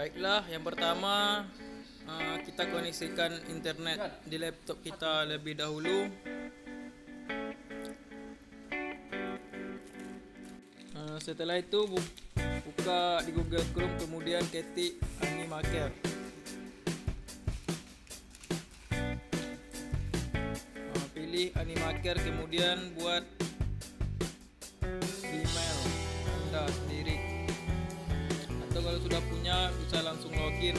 Baiklah, yang pertama kita koneksikan internet di laptop kita lebih dahulu. Setelah itu buka di Google Chrome, kemudian ketik Animaker. Pilih Animaker, kemudian buat email Anda sendiri, atau kalau sudah punya bisa langsung login.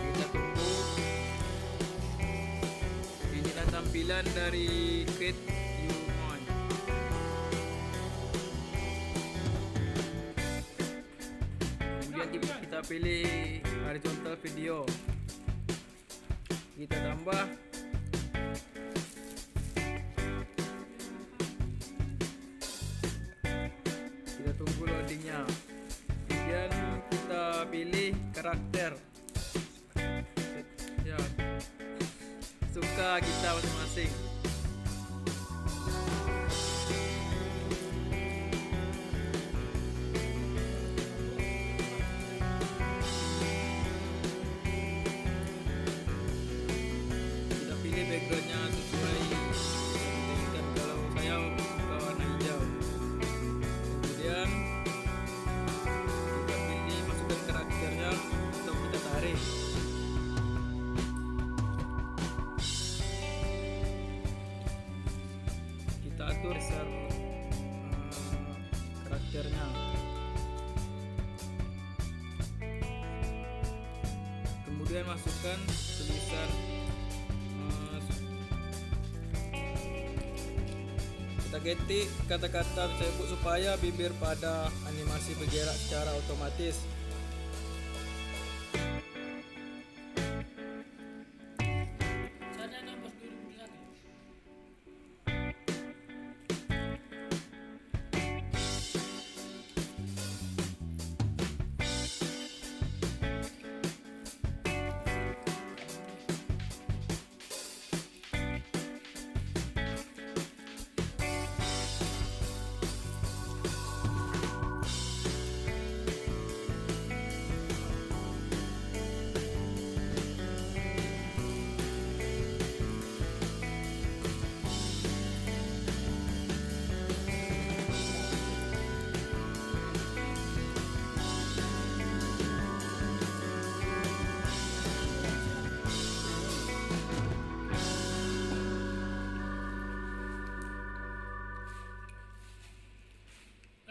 Kita tunggu. Inilah tampilan dari Create You On. Kemudian kita pilih horizontal video, kita tambah. Kita tunggu loadingnya. Kemudian kita pilih karakter ya, suka kita masing-masing. Kita pilih backgroundnya sesuai, dan kalau saya suka warna hijau. Kemudian kita pilih masukkan karakternya atau kita tarik. Kita atur karakternya. Kemudian masukkan tulisan. Kita ketik kata-kata tersebut supaya bibir pada animasi bergerak secara otomatis.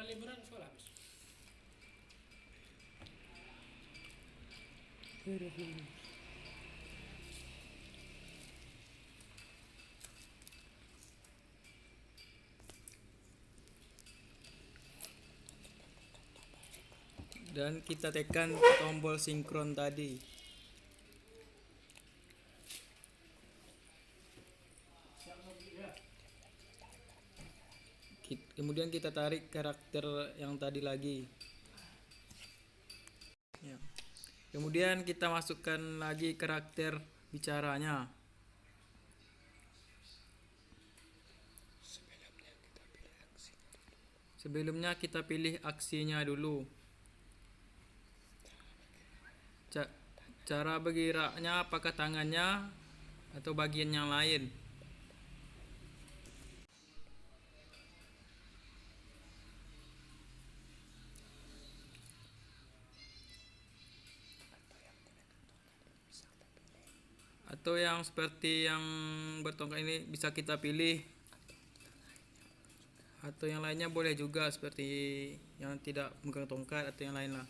Liburan sekolah habis. Dan kita tekan tombol sinkron tadi. Kemudian kita tarik karakter yang tadi lagi ya. Kemudian kita masukkan lagi karakter bicaranya. Sebelumnya kita pilih aksinya dulu. Cara bergeraknya, apakah tangannya atau bagian yang lain. Atau yang seperti yang bertongkat ini bisa kita pilih, atau yang lainnya boleh juga, seperti yang tidak megang tongkat atau yang lain lah.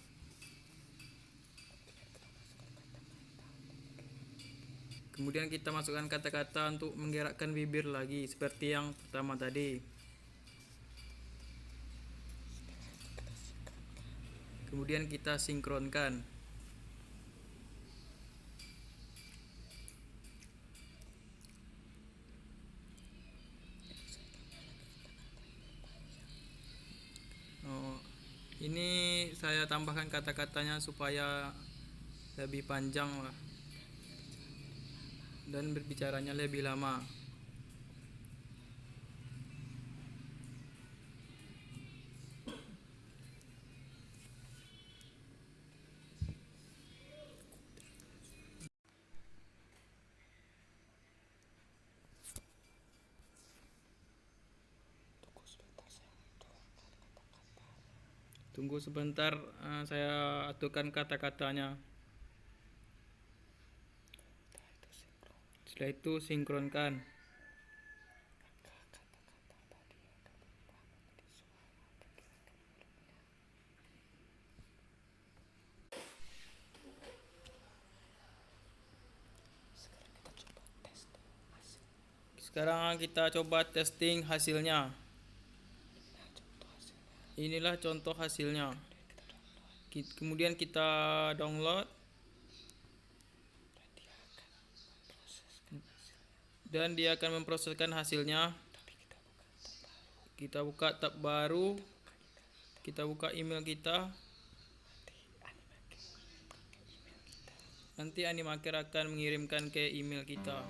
Kemudian kita masukkan kata-kata untuk menggerakkan bibir lagi seperti yang pertama tadi. Kemudian kita sinkronkan. Ini saya tambahkan kata-katanya supaya lebih panjang lah, dan berbicaranya lebih lama. Tunggu sebentar, saya aturkan kata-katanya. Setelah itu sinkronkan. Sekarang kita coba testing hasilnya. Inilah contoh hasilnya. Kemudian kita download dan dia akan memproseskan hasilnya. Kita buka tab baru, kita buka email kita. Nanti Animaker akan mengirimkan ke email kita.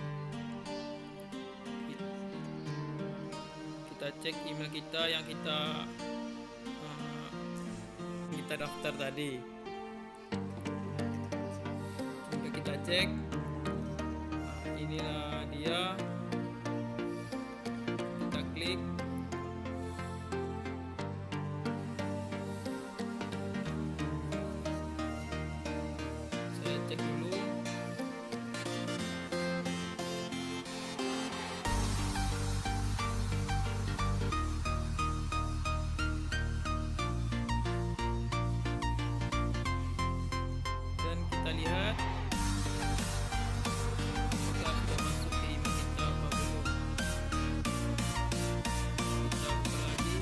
Kita cek email kita yang kita daftar tadi. Jika kita cek, inilah dia. Kita klik. Saya cek dulu. Dan kita lihat apakah sudah masuk ke email kita apa belum. Kita buka lagi.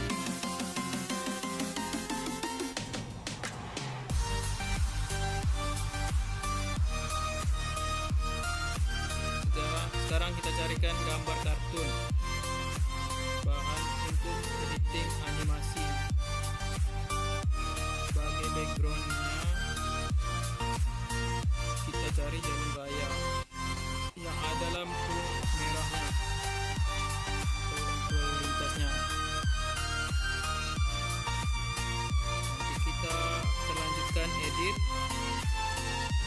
Sekarang kita carikan gambar kartun, bahan untuk editing animasi. Sebagai backgroundnya kita cari jalan raya yang ada lampu merahnya atau lampu lalu lintasnya. Nanti kita lanjutkan edit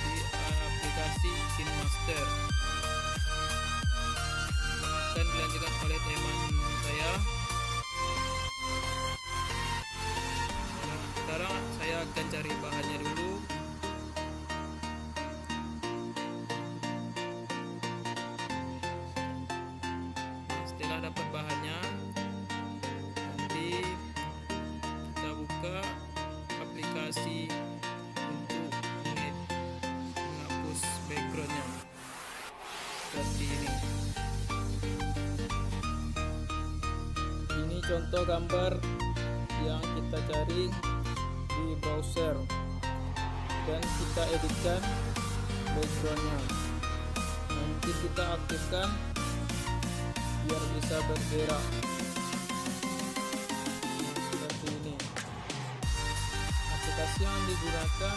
di aplikasi KineMaster. Akan dilanjutkan oleh teman saya. Nah, sekarang saya akan cari bahannya dulu. Setelah dapat bahannya, nanti kita buka aplikasi untuk menghapus backgroundnya seperti ini. Ini contoh gambar yang kita cari di browser dan kita editkan backgroundnya. Nanti kita aktifkan biar bisa bergerak seperti ini. Aplikasi yang digunakan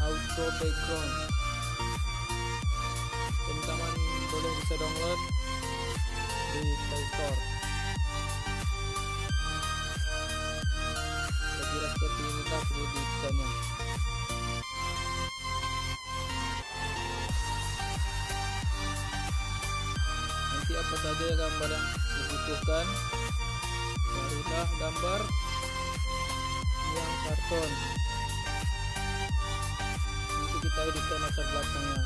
Auto Background. Teman-teman boleh bisa download di Play Store. Kira seperti ini pendidikannya. Nanti apa saja gambar yang dibutuhkan, carilah gambar yang karton. Nanti kita editkan latar belakangnya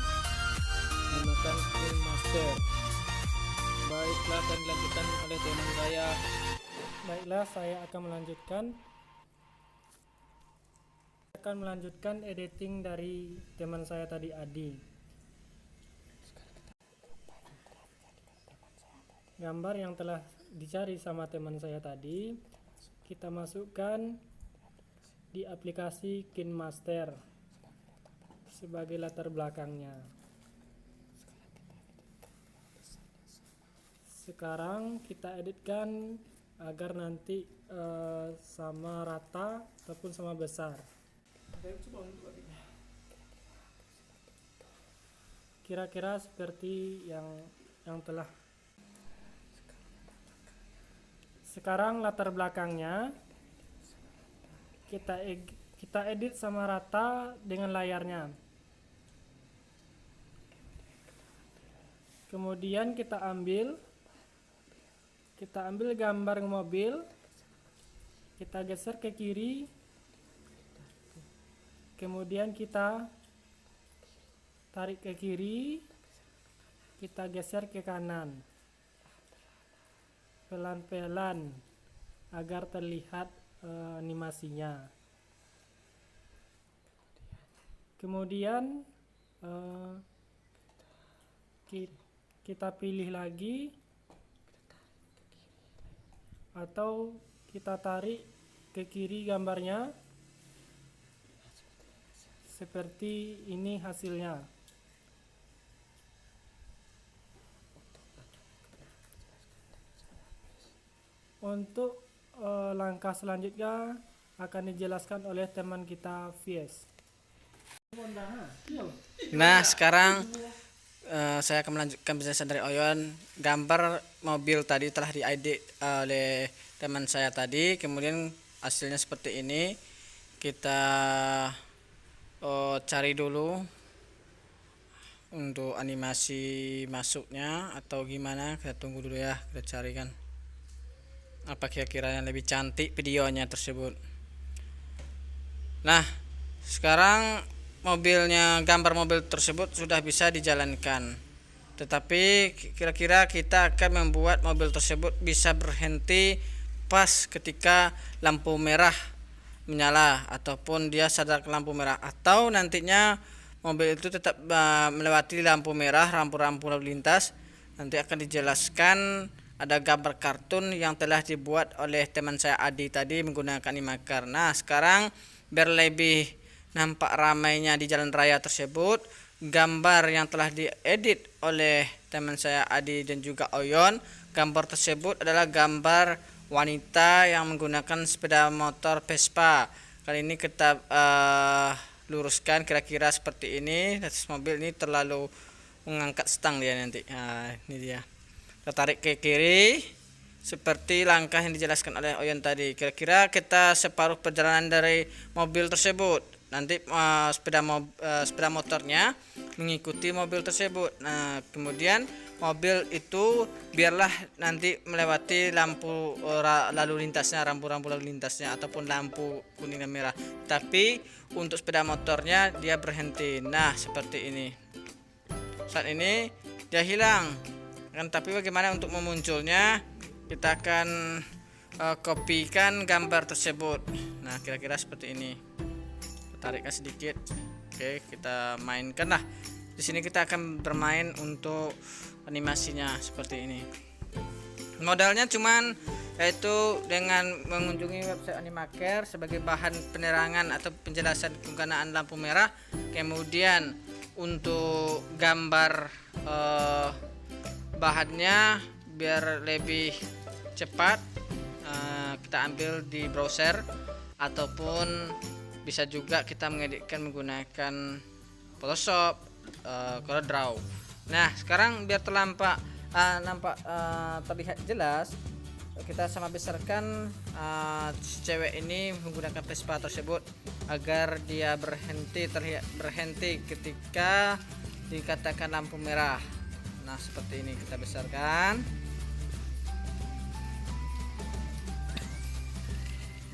menggunakan KineMaster. Baiklah, akan dilanjutkan oleh teman saya. Baiklah, saya akan melanjutkan editing dari teman saya tadi, Adi. Gambar yang telah dicari sama teman saya tadi kita masukkan di aplikasi KineMaster sebagai latar belakangnya. Sekarang kita editkan agar nanti sama rata ataupun sama besar. Kira-kira seperti yang telah. Sekarang latar belakangnya kita edit sama rata dengan layarnya. Kemudian kita ambil gambar mobil kita geser ke kiri, kemudian kita tarik ke kiri, kita geser ke kanan pelan-pelan agar terlihat animasinya. Kemudian kita pilih lagi atau kita tarik ke kiri gambarnya, seperti ini hasilnya. Untuk langkah selanjutnya akan dijelaskan oleh teman kita Vies. Nah, sekarang saya akan melanjutkan penjelasan dari Oyon. Gambar mobil tadi telah diedit oleh teman saya tadi, kemudian hasilnya seperti ini. Kita cari dulu untuk animasi masuknya atau gimana, kita tunggu dulu ya, kita carikan apa kira-kira yang lebih cantik videonya tersebut. Nah, sekarang gambar mobil tersebut sudah bisa dijalankan, tetapi kira-kira kita akan membuat mobil tersebut bisa berhenti pas ketika lampu merah menyala ataupun dia sadar ke lampu merah, atau nantinya mobil itu tetap melewati lampu merah, rampu-rampu lalu lintas. Nanti akan dijelaskan, ada gambar kartun yang telah dibuat oleh teman saya Adi tadi menggunakan Animaker. Nah, sekarang biar lebih nampak ramainya di jalan raya tersebut, gambar yang telah diedit oleh teman saya Adi dan juga Oyon, gambar tersebut adalah gambar wanita yang menggunakan sepeda motor Vespa. Kali ini kita luruskan kira-kira seperti ini. Atas mobil ini terlalu mengangkat stang dia nanti. Nah, ini dia. Kita tarik ke kiri seperti langkah yang dijelaskan oleh Oyon tadi. Kira-kira kita separuh perjalanan dari mobil tersebut. Nanti sepeda motornya mengikuti mobil tersebut. Nah, kemudian mobil itu biarlah nanti melewati lampu lalu lintasnya, rampu-rampu lalu lintasnya ataupun lampu kuning dan merah. Tapi untuk sepeda motornya dia berhenti. Nah, seperti ini. Saat ini dia hilang. Tapi bagaimana untuk memunculnya? Kita akan kopikan gambar tersebut. Nah, kira-kira seperti ini. Tarikkan sedikit. Oke, kita mainkan lah. Di sini kita akan bermain untuk animasinya seperti ini. Modalnya cuman yaitu dengan mengunjungi website Animaker sebagai bahan penerangan atau penjelasan penggunaan lampu merah. Kemudian untuk gambar bahannya biar lebih cepat, kita ambil di browser ataupun bisa juga kita mengeditkan menggunakan Photoshop, CorelDRAW. Nah, sekarang biar nampak terlihat jelas, kita sama besarkan si cewek ini menggunakan Vespa tersebut agar dia terlihat berhenti ketika dikatakan lampu merah. Nah, seperti ini kita besarkan.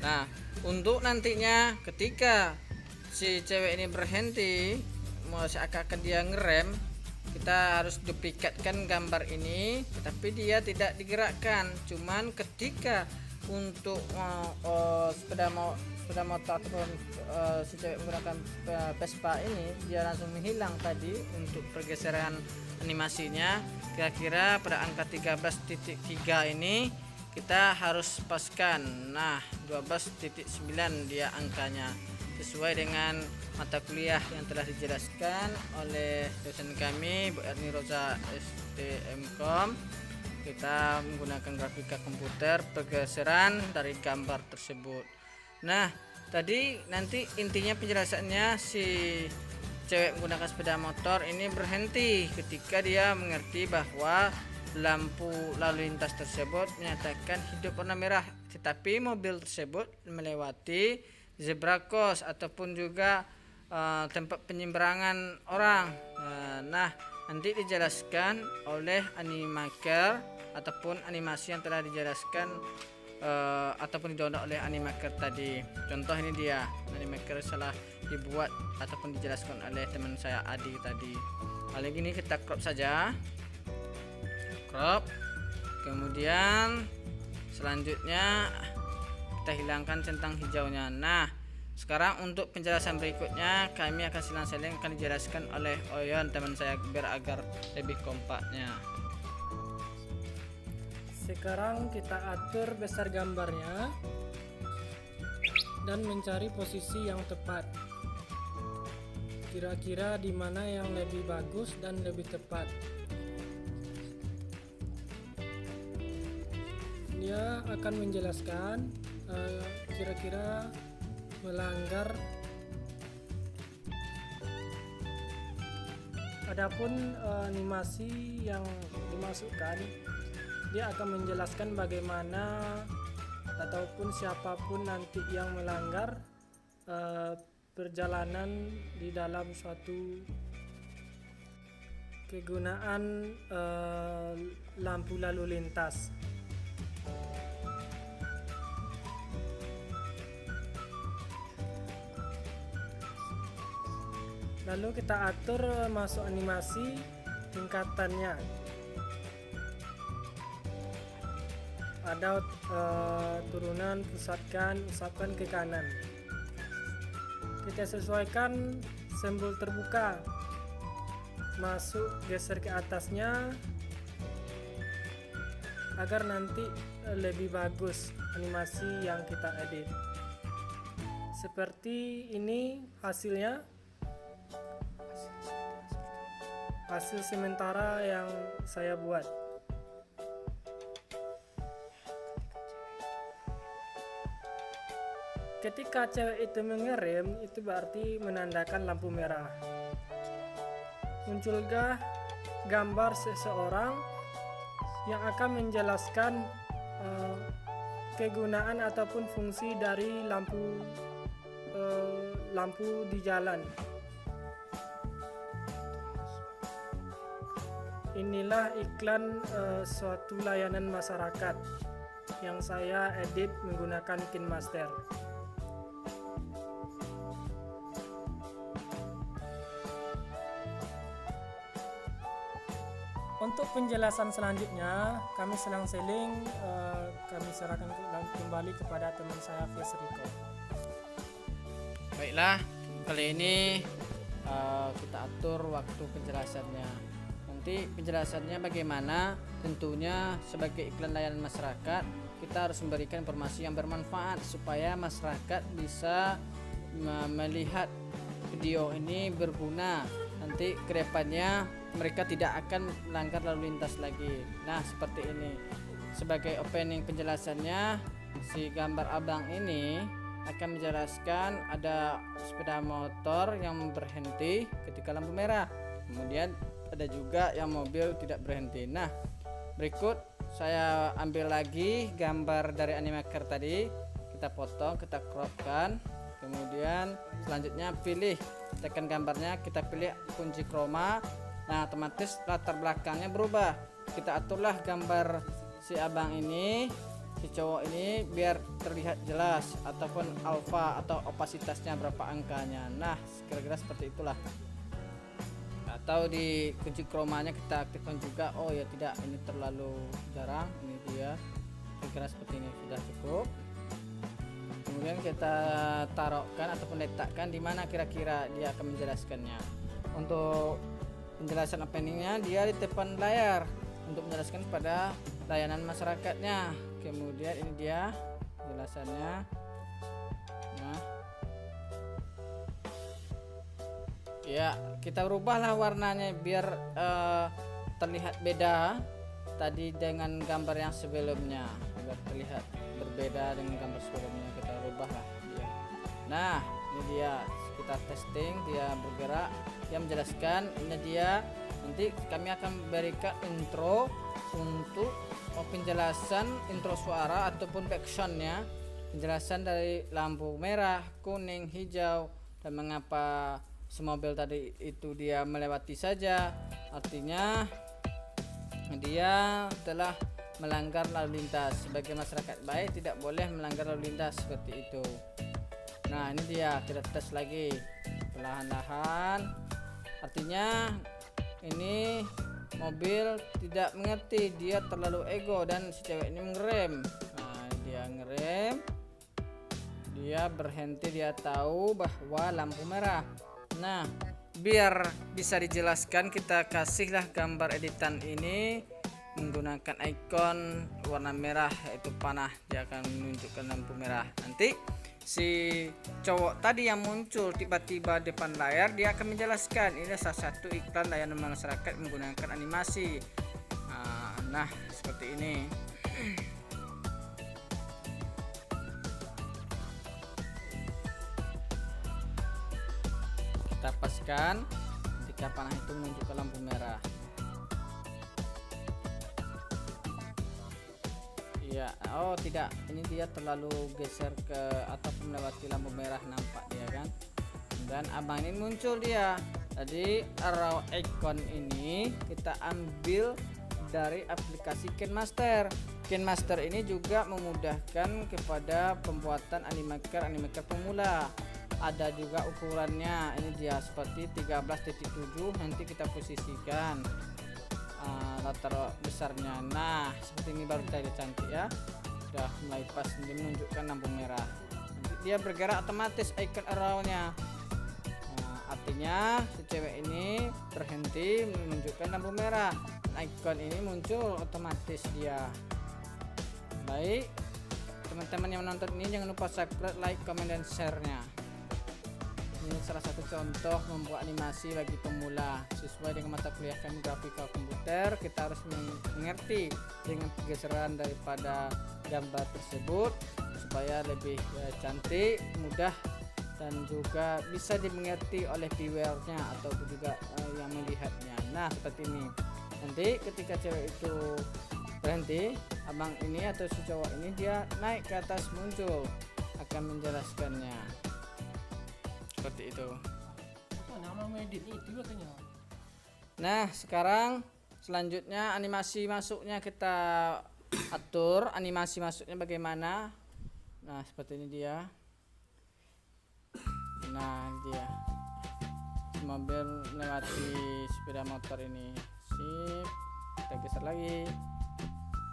Nah, untuk nantinya ketika si cewek ini berhenti, seakan-akan dia ngerem, kita harus duplikatkan gambar ini, tapi dia tidak digerakkan. Cuman ketika untuk sepeda motor ataupun si cewek menggunakan Vespa ini, dia langsung menghilang tadi untuk pergeseran animasinya. Kira-kira pada angka 13.3 ini kita harus paskan. Nah, 12.9 dia angkanya, sesuai dengan mata kuliah yang telah dijelaskan oleh dosen kami Bu Erni Rosa STMkom. Kita menggunakan grafika komputer pergeseran dari gambar tersebut. Nah, tadi nanti intinya penjelasannya, si cewek menggunakan sepeda motor ini berhenti ketika dia mengerti bahwa lampu lalu lintas tersebut menyatakan hidup warna merah, tetapi mobil tersebut melewati zebra cross ataupun juga tempat penyeberangan orang. Nah, nanti dijelaskan oleh Animaker ataupun animasi yang telah dijelaskan ataupun di-download oleh Animaker tadi. Contoh ini dia Animaker salah dibuat ataupun dijelaskan oleh teman saya Adi tadi. Kali ini kita crop saja, crop, kemudian selanjutnya kita hilangkan centang hijaunya. Nah, sekarang untuk penjelasan berikutnya kami akan silang-siling akan dijelaskan oleh Oyon teman saya biar agar lebih kompaknya. Sekarang kita atur besar gambarnya dan mencari posisi yang tepat. Kira-kira di mana yang lebih bagus dan lebih tepat. Dia akan menjelaskan kira-kira melanggar. Adapun animasi yang dimasukkan, dia akan menjelaskan bagaimana ataupun siapapun nanti yang melanggar perjalanan di dalam suatu kegunaan lampu lalu lintas. Lalu kita atur masuk animasi tingkatannya. Ada turunan, pusatkan, usapkan ke kanan. Kita sesuaikan simbol terbuka, masuk geser ke atasnya agar nanti lebih bagus animasi yang kita edit. Seperti ini hasilnya, hasil sementara yang saya buat. Ketika cewek itu mengerem, itu berarti menandakan lampu merah. Munculkah gambar seseorang yang akan menjelaskan kegunaan ataupun fungsi dari lampu di jalan. Inilah iklan suatu layanan masyarakat yang saya edit menggunakan KineMaster. Untuk penjelasan selanjutnya, kami selang-seling kami serahkan kembali kepada teman saya Fesriko. Baiklah, kali ini kita atur waktu penjelasannya. Nanti penjelasannya bagaimana? Tentunya sebagai iklan layanan masyarakat, kita harus memberikan informasi yang bermanfaat supaya masyarakat bisa melihat video ini berguna. Nanti kedepannya mereka tidak akan melanggar lalu lintas lagi. Nah, seperti ini. Sebagai opening penjelasannya, si gambar abang ini akan menjelaskan ada sepeda motor yang berhenti ketika lampu merah. Kemudian ada juga yang mobil tidak berhenti. Nah, berikut saya ambil lagi gambar dari Animaker tadi, kita potong, kita cropkan. Kemudian selanjutnya pilih, tekan gambarnya, kita pilih kunci chroma. Nah, otomatis latar belakangnya berubah. Kita aturlah gambar si abang ini, si cowok ini biar terlihat jelas ataupun alfa atau opasitasnya berapa angkanya. Nah, kira-kira seperti itulah. Atau di kunci chromanya kita aktifkan juga. Oh ya, tidak, ini terlalu jarang. Ini dia. Kira-kira seperti ini sudah cukup. Kemudian kita taruhkan ataupun letakkan di mana kira-kira dia akan menjelaskannya. Untuk penjelasan openingnya dia di depan layar untuk menjelaskan kepada layanan masyarakatnya. Kemudian ini dia penjelasannya. Nah, ya, kita rubahlah warnanya biar terlihat beda tadi dengan gambar yang sebelumnya, biar terlihat berbeda dengan gambar sebelumnya. Kita rubahlah dia. Nah, ini dia, kita testing, dia bergerak, dia menjelaskan. Ini dia, nanti kami akan berikan intro untuk penjelasan intro suara ataupun backsoundnya, penjelasan dari lampu merah, kuning, hijau, dan mengapa semobil tadi itu dia melewati saja. Artinya dia telah melanggar lalu lintas. Sebagai masyarakat baik tidak boleh melanggar lalu lintas seperti itu. Nah ini dia, kita tes lagi perlahan-lahan. Artinya ini mobil tidak mengerti, dia terlalu ego dan si cewek ini ngerem. Nah dia ngerem, dia berhenti, dia tahu bahwa lampu merah. Nah biar bisa dijelaskan, kita kasihlah gambar editan ini menggunakan ikon warna merah yaitu panah, dia akan menunjukkan lampu merah. Nanti si cowok tadi yang muncul tiba-tiba depan layar, dia akan menjelaskan ini salah satu iklan layanan masyarakat menggunakan animasi. Nah seperti ini. Kita paskan ketika panah itu menunjukkan lampu merah. Ya, oh tidak, ini dia terlalu geser ke atau melewati lampu merah, nampak dia kan. Dan abang ini muncul dia. Jadi arrow icon ini kita ambil dari aplikasi KineMaster. KineMaster ini juga memudahkan kepada pembuatan animaker pemula. Ada juga ukurannya, ini dia seperti 13.7, nanti kita posisikan latar besarnya. Nah seperti ini baru kita cantik ya, sudah mulai pas, dia menunjukkan lampu merah. Nanti dia bergerak otomatis icon arrow-nya. Artinya si cewek ini berhenti menunjukkan lampu merah, icon ini muncul otomatis dia. Baik teman-teman yang menonton ini, jangan lupa subscribe, like, comment, dan share-nya. Ini salah satu contoh membuat animasi bagi pemula sesuai dengan mata kuliah kami grafika komputer. Kita harus mengerti dengan pergeseran daripada gambar tersebut supaya lebih cantik, mudah, dan juga bisa dimengerti oleh viewernya atau juga yang melihatnya. Nah seperti ini. Nanti ketika cewek itu berhenti, abang ini atau si cowok ini dia naik ke atas, muncul akan menjelaskannya. Seperti itu. Nama medit itu katanya. Nah sekarang selanjutnya animasi masuknya kita atur. Animasi masuknya bagaimana? Nah seperti ini dia. Nah dia mobil melewati sepeda motor ini. Sip, kita geser lagi.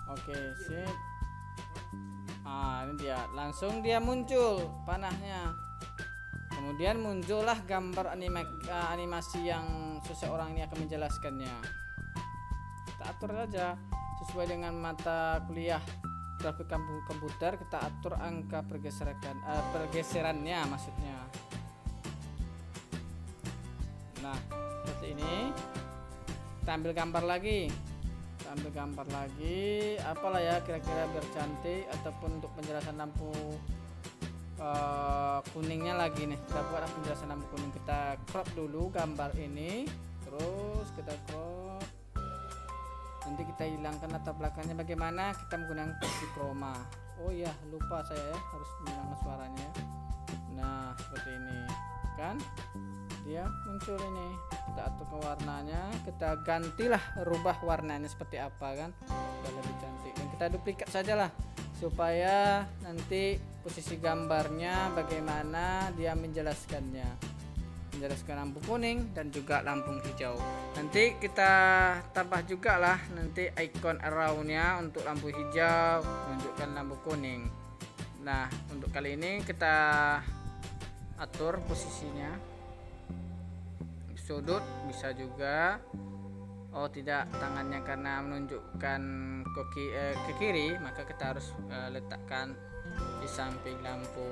Oke sip. Ini dia, langsung dia muncul panahnya. Kemudian muncullah gambar animasi yang seseorang ini akan menjelaskannya. Kita atur saja sesuai dengan mata kuliah grafik komputer. Kita atur angka pergeserannya maksudnya. Nah seperti ini. Kita ambil gambar lagi. Apalah ya kira-kira biar cantik, ataupun untuk penjelasan lampu kuningnya lagi nih, kita buat penjelasan lampu kuning. Kita crop dulu gambar ini, terus kita crop, nanti kita hilangkan latar belakangnya. Bagaimana kita menggunakan versi chroma. Oh iya lupa saya ya, harus menghilangkan suaranya. Nah seperti ini kan dia muncul ini. Kita atur ke warnanya, kita gantilah, rubah warnanya seperti apa kan, sudah lebih cantik. Dan kita duplikat sajalah supaya nanti posisi gambarnya bagaimana dia menjelaskannya, menjelaskan lampu kuning dan juga lampu hijau. Nanti kita tambah juga lah nanti icon arrow-nya untuk lampu hijau menunjukkan lampu kuning. Nah untuk kali ini kita atur posisinya, sudut bisa juga. Oh tidak, tangannya karena menunjukkan ke kiri, maka kita harus letakkan di samping lampu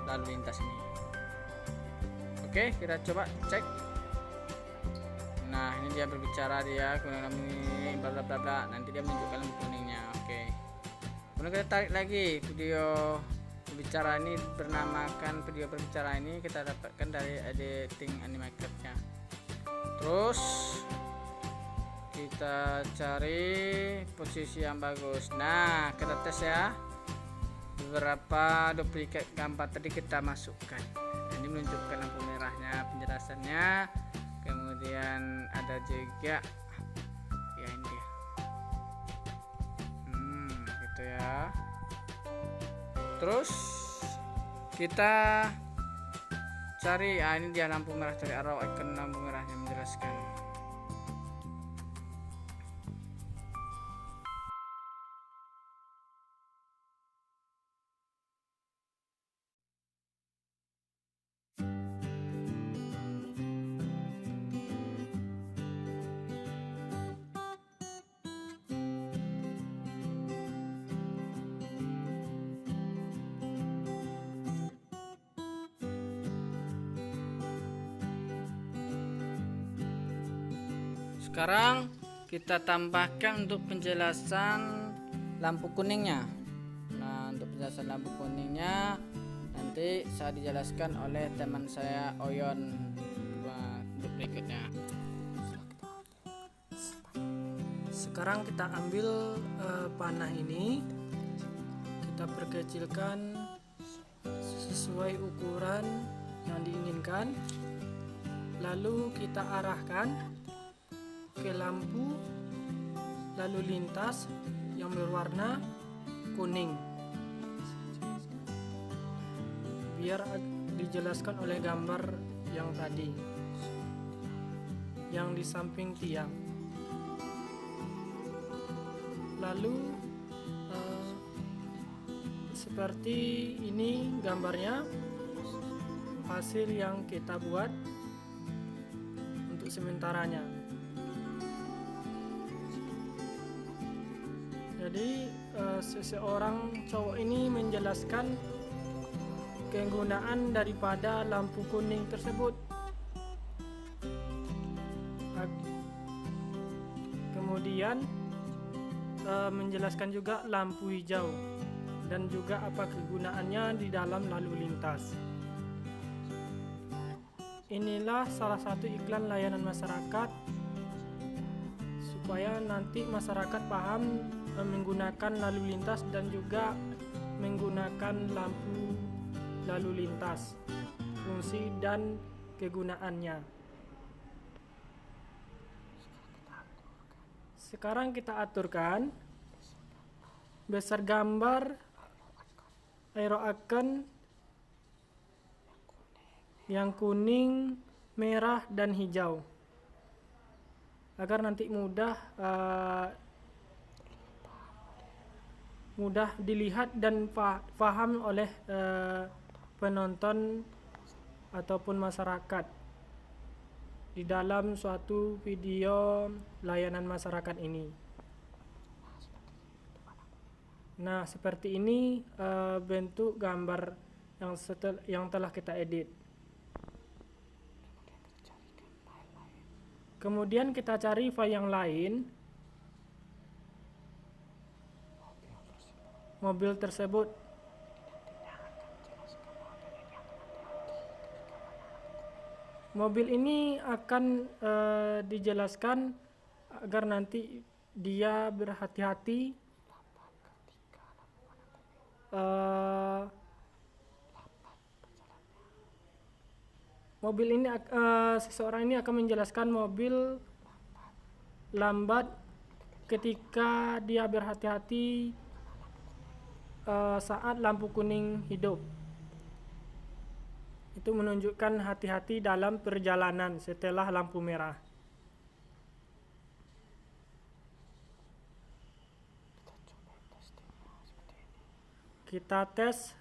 lalu lintas ini. Oke, kita coba cek. Nah ini dia berbicara, dia kemudian ini bla bla bla, nanti dia menunjukkan lampu kuningnya. Oke, kemudian kita tarik lagi video berbicara ini, bernamakan video berbicara ini kita dapatkan dari editing animakernya. Terus kita cari posisi yang bagus. Nah kita tes ya, beberapa duplikat gambar tadi kita masukkan. Ini menunjukkan lampu merahnya, penjelasannya. Kemudian ada juga ya ini dia. Terus kita cari, ini dia lampu merah dari arrow icon lampu merah yang menjelaskan. Sekarang kita tambahkan untuk penjelasan lampu kuningnya. Nah, untuk penjelasan lampu kuningnya nanti saya dijelaskan oleh teman saya Oyon untuk berikutnya. Sekarang kita ambil panah ini, kita perkecilkan sesuai ukuran yang diinginkan, lalu kita arahkan ke lampu lalu lintas yang berwarna kuning, biar dijelaskan oleh gambar yang tadi yang di samping tiang. Lalu seperti ini gambarnya, hasil yang kita buat untuk sementaranya. Jadi seseorang cowok ini menjelaskan kegunaan daripada lampu kuning tersebut. Kemudian menjelaskan juga lampu hijau dan juga apa kegunaannya di dalam lalu lintas. Inilah salah satu iklan layanan masyarakat supaya nanti masyarakat paham menggunakan lalu lintas dan juga menggunakan lampu lalu lintas, fungsi dan kegunaannya. Sekarang kita aturkan besar gambar arrow icon yang kuning, merah, dan hijau agar nanti mudah dilihat dan paham oleh penonton ataupun masyarakat di dalam suatu video layanan masyarakat ini. Nah, seperti ini bentuk gambar yang telah kita edit. Kemudian kita cari file yang lain, mobil tersebut. Mobil ini akan dijelaskan agar nanti dia berhati-hati mobil ini seseorang ini akan menjelaskan mobil lambat ketika dia berhati-hati saat lampu kuning hidup. Itu menunjukkan hati-hati dalam perjalanan setelah lampu merah. Kita tes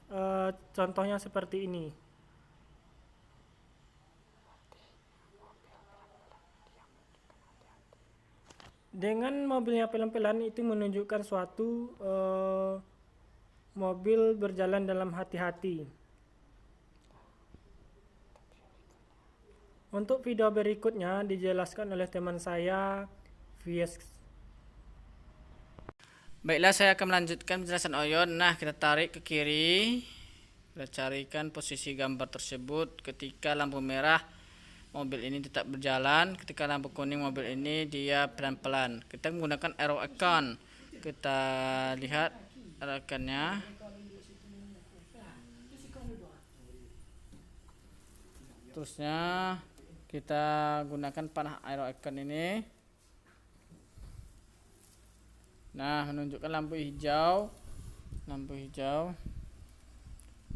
contohnya seperti ini. Dengan mobilnya pelan-pelan itu menunjukkan suatu mobil berjalan dalam hati-hati. Untuk video berikutnya dijelaskan oleh teman saya Vies. Baiklah, saya akan melanjutkan penjelasan Oyon. Nah, kita tarik ke kiri, kita carikan posisi gambar tersebut. Ketika lampu merah, mobil ini tetap berjalan. Ketika lampu kuning, mobil ini dia pelan-pelan. Kita menggunakan arrow icon. Kita lihat arrow iconnya. Terusnya kita gunakan panah arrow icon ini. Nah, menunjukkan lampu hijau.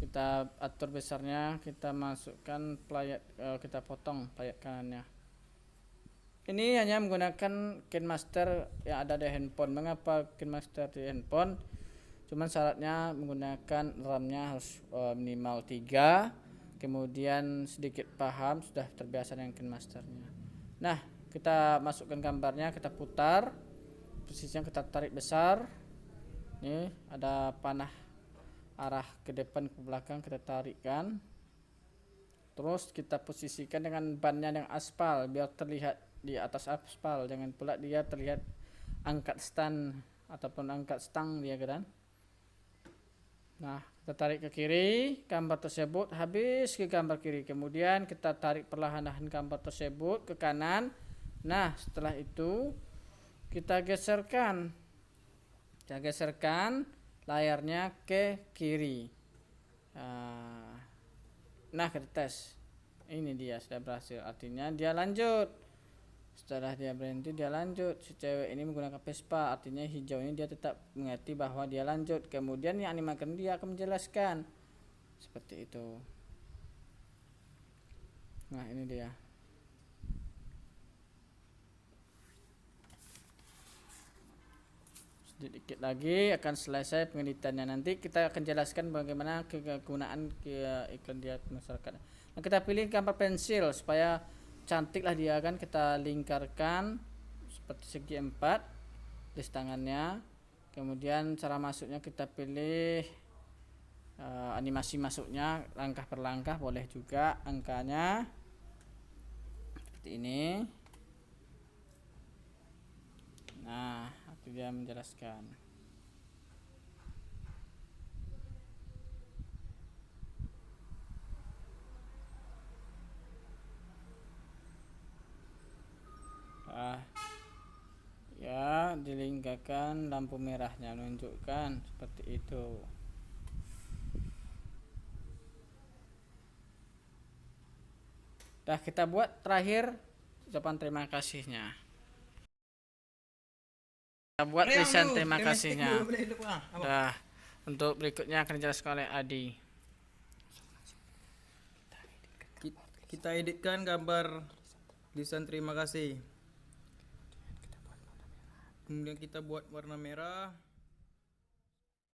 kita atur besarnya, kita masukkan pelayat, kita potong pelayat kanannya. Ini hanya menggunakan KineMaster yang ada di handphone. Mengapa KineMaster di handphone? Cuman syaratnya menggunakan RAM-nya harus minimal 3, kemudian sedikit paham, sudah terbiasa dengan KineMasternya. Nah, kita masukkan gambarnya, kita putar, posisinya kita tarik besar. Ini ada panah arah ke depan ke belakang, kita tarikkan. Terus kita posisikan dengan bannya yang aspal biar terlihat di atas aspal, jangan pula dia terlihat angkat stand ataupun angkat stang dia kan. Nah, kita tarik ke kiri gambar tersebut, habis ke gambar kiri, kemudian kita tarik perlahan-lahan gambar tersebut ke kanan. Nah, setelah itu kita geserkan layarnya ke kiri. Nah, kita tes, ini dia sudah berhasil, artinya dia lanjut. Setelah dia berhenti, dia lanjut. Si cewek ini menggunakan Vespa, artinya hijau ini dia tetap mengerti bahwa dia lanjut. Kemudian yang animakan dia akan menjelaskan seperti itu. Nah, ini dia. Sedikit lagi akan selesai pengeditannya. Nanti kita akan jelaskan bagaimana kegunaan iklan dia ke masyarakat. Nah, kita pilih gambar pensil supaya cantik lah dia kan. Kita lingkarkan seperti segi 4 list tangannya. Kemudian cara masuknya kita pilih animasi masuknya langkah per langkah, boleh juga angkanya seperti ini. Nah, itu dia menjelaskan. Ya, dilingkarkan lampu merahnya menunjukkan seperti itu. Dah, kita buat terakhir ucapan terima kasihnya. Kita buat tulisan terima kasihnya. Dah, untuk berikutnya akan dijelaskan oleh Adi. Kita editkan gambar tulisan terima kasih. Kemudian kita buat warna merah.